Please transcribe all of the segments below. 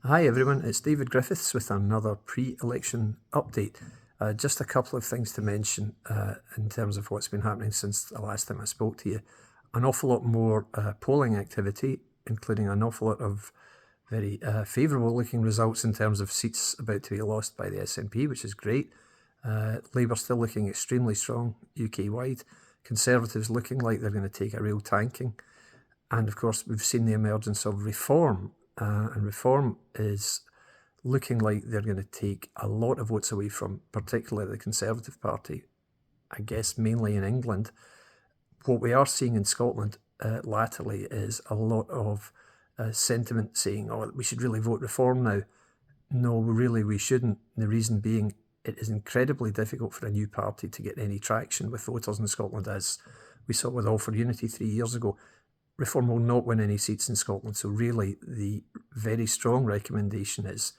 Hi everyone, it's David Griffiths with another pre-election update. Just a couple of things to mention in terms of what's been happening since the last time I spoke to you. An awful lot more polling activity, including an awful lot of very favourable looking results in terms of seats about to be lost by the SNP, which is great. Labour still looking extremely strong UK-wide. Conservatives looking like they're going to take a real tanking. And of course, we've seen the emergence of Reform. And Reform is looking like they're going to take a lot of votes away from, particularly the Conservative Party, I guess mainly in England. What we are seeing in Scotland latterly is a lot of sentiment saying, oh, we should really vote Reform now. No, really we shouldn't. The reason being, it is incredibly difficult for a new party to get any traction with voters in Scotland, as we saw with All for Unity 3 years ago. Reform will not win any seats in Scotland, so really the very strong recommendation is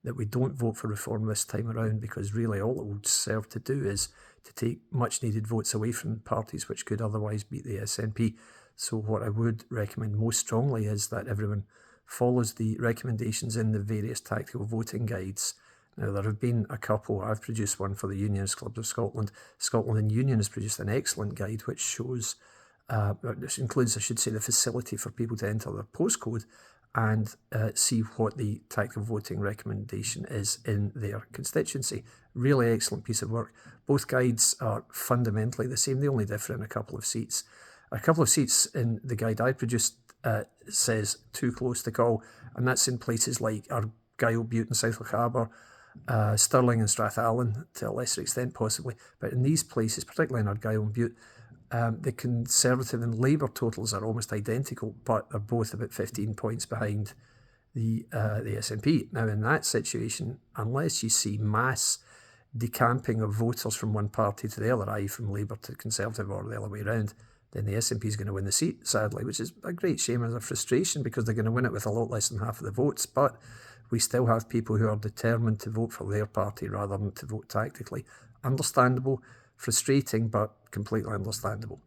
that we don't vote for Reform this time around, because really all it will serve to do is to take much needed votes away from parties which could otherwise beat the SNP. So what I would recommend most strongly is that everyone follows the recommendations in the various tactical voting guides. Now, there have been a couple. I've produced one for the Unionist Clubs of Scotland. Scotland in Union has produced an excellent guide which shows this includes, I should say, the facility for people to enter their postcode and see what the tactical voting recommendation is in their constituency. Really excellent piece of work. Both guides are fundamentally the same. They only differ in a couple of seats. A couple of seats in the guide I produced says too close to call, and that's in places like Argyll, Bute and South Lochaber, Stirling and Strathallan to a lesser extent possibly. But in these places, particularly in Argyll and Bute, the Conservative and Labour totals are almost identical, but they're both about 15 points behind the SNP. Now, in that situation, unless you see mass decamping of voters from one party to the other, i.e. from Labour to Conservative or the other way around, then the SNP is going to win the seat, sadly, which is a great shame and a frustration, because they're going to win it with a lot less than half of the votes. But we still have people who are determined to vote for their party rather than to vote tactically. Understandable, frustrating, but completely understandable.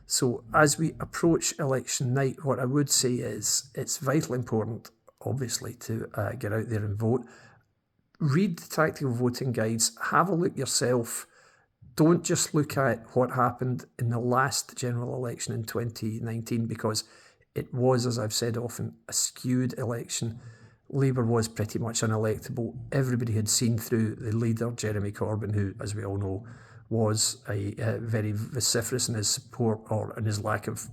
So as we approach election night, what I would say is it's vitally important, obviously, to get out there and vote. Read the tactical voting guides, have a look yourself. Don't just look at what happened in the last general election in 2019, because it was, as I've said often, a skewed election. Labour was pretty much unelectable. Everybody had seen through the leader, Jeremy Corbyn, who, as we all know, was a very vociferous in his support or in his lack of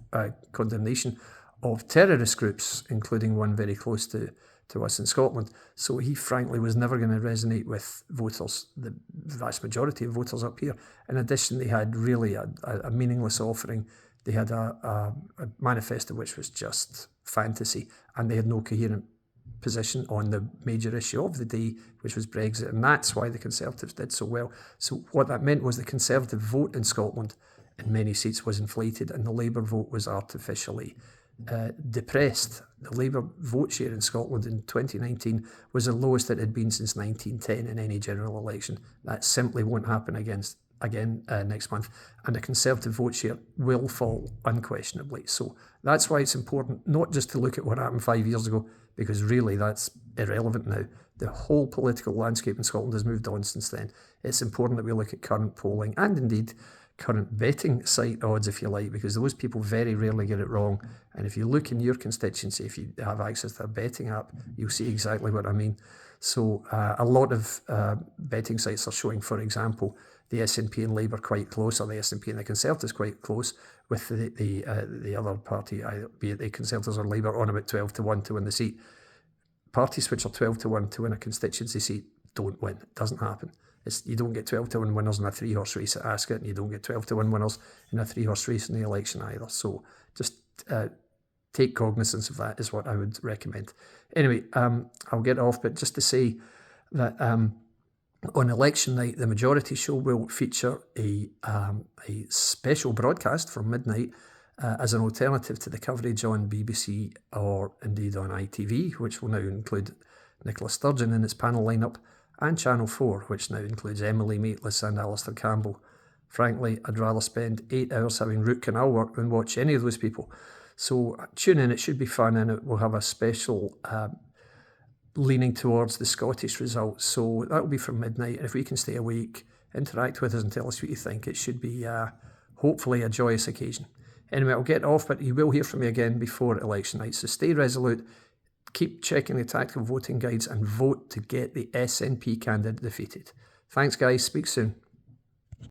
condemnation of terrorist groups, including one very close to us in Scotland. So he frankly was never going to resonate with voters, the vast majority of voters up here. In addition, they had really a meaningless offering. They had a manifesto which was just fantasy, and they had no coherent position on the major issue of the day, which was Brexit, and that's why the Conservatives did so well. So what that meant was the Conservative vote in Scotland in many seats was inflated, and the Labour vote was artificially depressed. The Labour vote share in Scotland in 2019 was the lowest it had been since 1910 in any general election. That simply won't happen again next month, and the Conservative vote share will fall unquestionably. So that's why it's important not just to look at what happened 5 years ago, because really that's irrelevant now. The whole political landscape in Scotland has moved on since then. It's important that we look at current polling and indeed current betting site odds, if you like, because those people very rarely get it wrong. And if you look in your constituency, if you have access to a betting app, you'll see exactly what I mean. So a lot of betting sites are showing, for example, the SNP and Labour quite close, or the SNP and the Conservatives quite close, with the other party, be it the Conservatives or Labour, on about 12-1 to win the seat. Parties which are 12-1 to win a constituency seat don't win. It doesn't happen. You don't get 12-1 winners in a 3-horse race at Ascot, and you don't get 12-1 winners in a 3-horse race in the election either. So just take cognizance of that is what I would recommend. Anyway, I'll get off, but just to say that on election night, the Majority Show will feature a special broadcast from midnight as an alternative to the coverage on BBC or indeed on ITV, which will now include Nicola Sturgeon in its panel lineup, and Channel 4, which now includes Emily Maitlis and Alistair Campbell. Frankly, I'd rather spend 8 hours having root canal work than watch any of those people. So tune in, it should be fun, and it will have a special leaning towards the Scottish results. So that'll be from midnight. And if we can stay awake, interact with us and tell us what you think, it should be hopefully a joyous occasion. Anyway, I'll get off, but you will hear from me again before election night. So stay resolute, keep checking the tactical voting guides and vote to get the SNP candidate defeated. Thanks, guys. Speak soon.